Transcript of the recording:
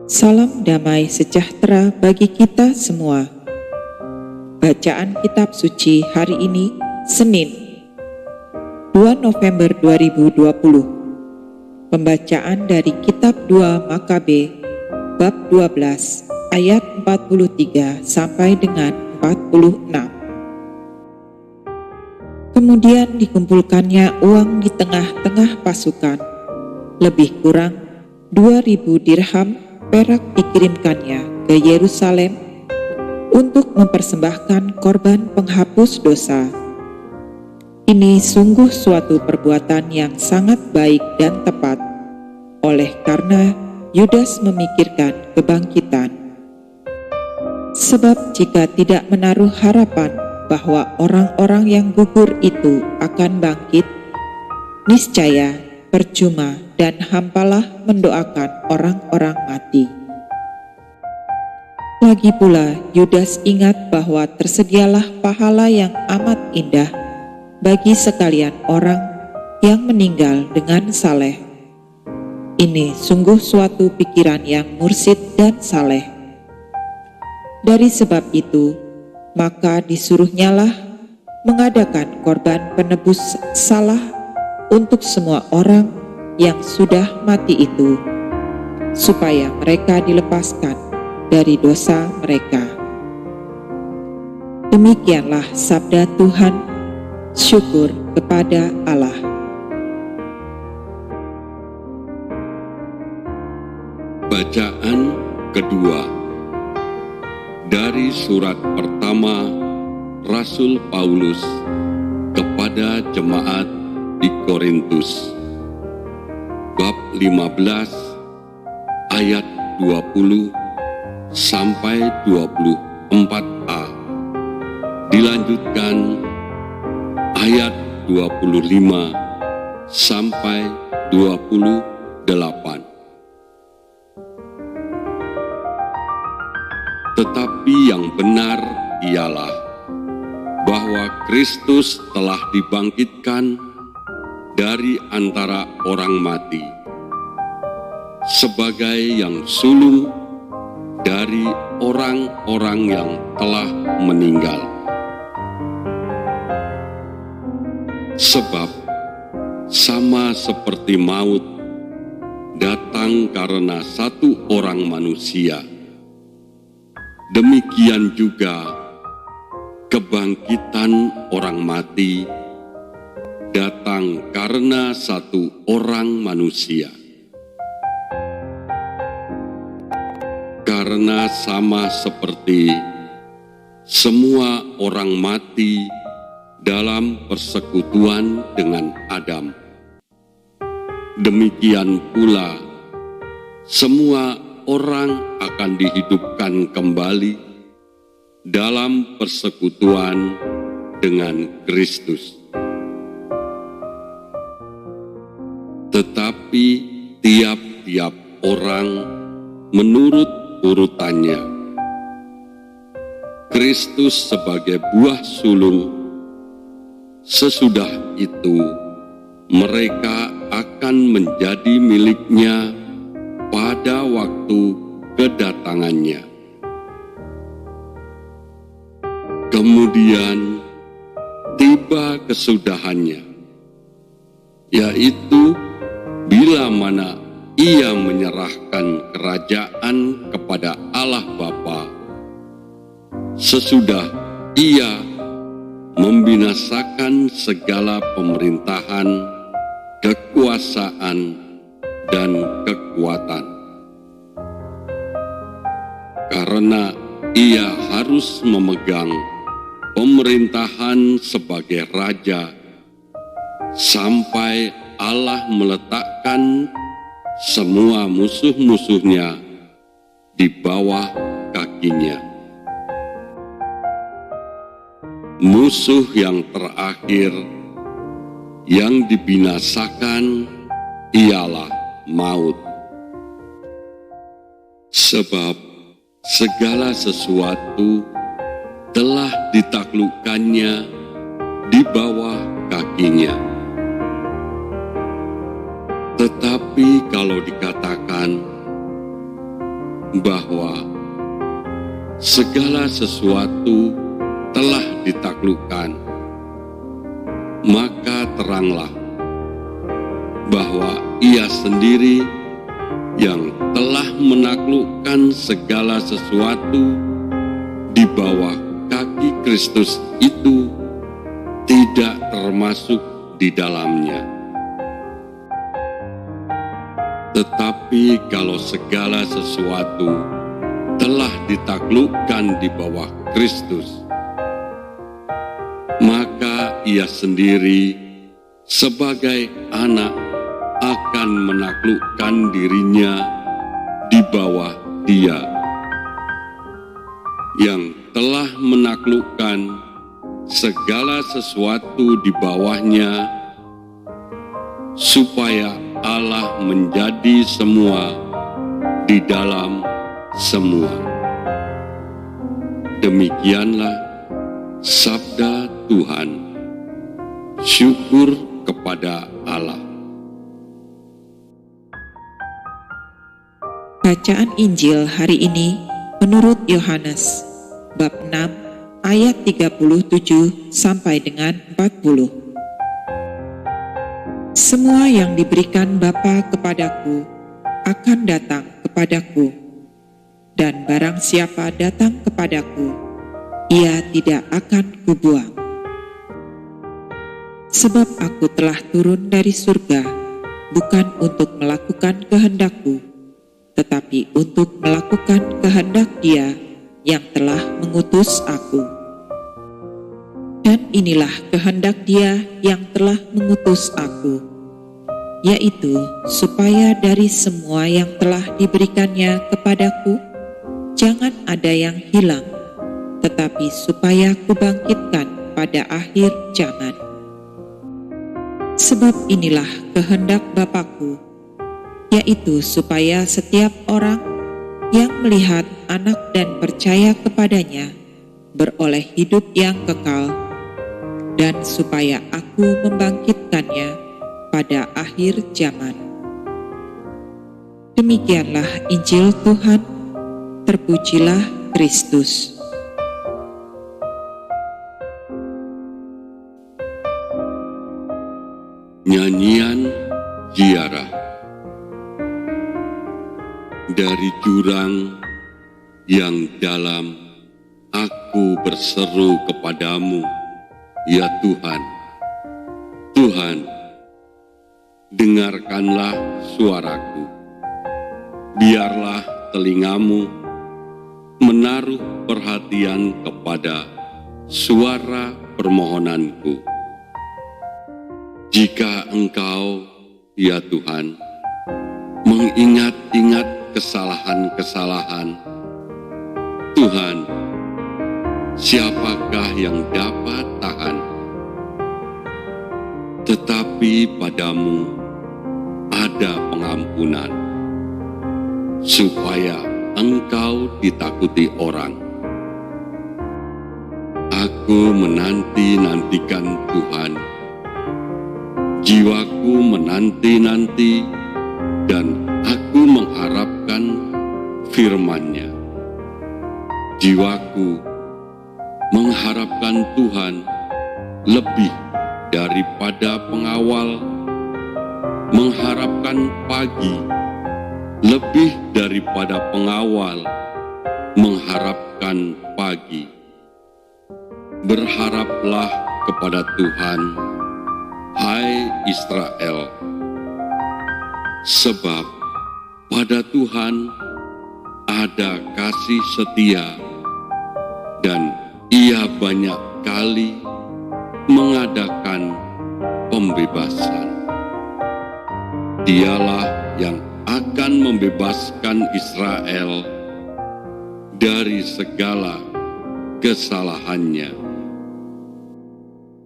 Salam damai sejahtera bagi kita semua. Bacaan Kitab Suci hari ini, Senin, 2 November 2020. Pembacaan dari Kitab 2 Makabe, bab 12, ayat 43 sampai dengan 46. Kemudian dikumpulkannya uang di tengah-tengah pasukan, lebih kurang 2.000 dirham perak dikirimkannya ke Yerusalem untuk mempersembahkan korban penghapus dosa. Ini sungguh suatu perbuatan yang sangat baik dan tepat, oleh karena Yudas memikirkan kebangkitan. Sebab jika tidak menaruh harapan bahwa orang-orang yang gugur itu akan bangkit, niscaya percuma dan hampalah mendoakan orang-orang mati. Lagi pula Yudas ingat bahwa tersedialah pahala yang amat indah bagi sekalian orang yang meninggal dengan saleh. Ini sungguh suatu pikiran yang mursyid dan saleh. Dari sebab itu, maka disuruhnyalah mengadakan korban penebus salah untuk semua orang yang sudah mati itu, supaya mereka dilepaskan dari dosa mereka. Demikianlah sabda Tuhan. Syukur kepada Allah. Bacaan kedua dari surat pertama Rasul Paulus kepada jemaat di Korintus, bab 15 ayat 20 sampai 24a, dilanjutkan ayat 25 sampai 28. Tetapi yang benar ialah bahwa Kristus telah dibangkitkan dari antara orang mati, sebagai yang sulung dari orang-orang yang telah meninggal. Sebab sama seperti maut datang karena satu orang manusia, demikian juga kebangkitan orang mati datang karena satu orang manusia. Karena sama seperti semua orang mati dalam persekutuan dengan Adam, demikian pula semua orang akan dihidupkan kembali dalam persekutuan dengan Kristus. Tetapi tiap-tiap orang menurut urutannya. Kristus sebagai buah sulung, sesudah itu mereka akan menjadi miliknya pada waktu kedatangannya. Kemudian tiba kesudahannya, yaitu bila mana Ia menyerahkan kerajaan kepada Allah Bapa, sesudah Ia membinasakan segala pemerintahan, kekuasaan, dan kekuatan. Karena Ia harus memegang pemerintahan sebagai raja sampai Allah meletakkan semua musuh-musuhnya di bawah kakinya. Musuh yang terakhir yang dibinasakan ialah maut. Sebab segala sesuatu telah ditaklukkannya di bawah kakinya. Tetapi kalau dikatakan bahwa segala sesuatu telah ditaklukkan, maka teranglah bahwa Ia sendiri yang telah menaklukkan segala sesuatu di bawah kaki Kristus itu tidak termasuk di dalamnya. Tetapi kalau segala sesuatu telah ditaklukkan di bawah Kristus, maka Ia sendiri sebagai anak akan menaklukkan dirinya di bawah Dia yang telah menaklukkan segala sesuatu di bawahnya, supaya Allah menjadi semua di dalam semua. Demikianlah sabda Tuhan. Syukur kepada Allah. Bacaan Injil hari ini menurut Yohanes bab 6 ayat 37 sampai dengan 40. Semua yang diberikan Bapa kepadaku akan datang kepadaku, dan barang siapa datang kepadaku, ia tidak akan kubuang. Sebab aku telah turun dari surga, bukan untuk melakukan kehendakku, tetapi untuk melakukan kehendak Dia yang telah mengutus aku. Dan inilah kehendak Dia yang telah mengutus aku, yaitu supaya dari semua yang telah diberikannya kepadaku, jangan ada yang hilang, tetapi supaya kubangkitkan pada akhir zaman. Sebab inilah kehendak Bapa-Ku, yaitu supaya setiap orang yang melihat Anak dan percaya kepadanya beroleh hidup yang kekal, dan supaya Aku membangkitkannya pada akhir zaman. Demikianlah Injil Tuhan. Terpujilah Kristus. Nyanyian ziarah. Dari jurang yang dalam aku berseru kepadamu, ya Tuhan. Tuhan, dengarkanlah suaraku. Biarlah telingamu menaruh perhatian kepada suara permohonanku. Jika Engkau, ya Tuhan, mengingat-ingat kesalahan-kesalahan, Tuhan, siapakah yang dapat tahan? Tetapi padamu ada pengampunan, supaya Engkau ditakuti orang. Aku menanti-nantikan Tuhan. Jiwaku menanti-nanti dan aku mengharapkan firman-Nya. Jiwaku mengharapkan Tuhan lebih daripada pengawal, mengharapkan pagi lebih daripada pengawal mengharapkan pagi. Berharaplah kepada Tuhan, hai Israel, sebab pada Tuhan ada kasih setia, dan Ia banyak kali mengadakan pembebasan. Dialah yang akan membebaskan Israel dari segala kesalahannya.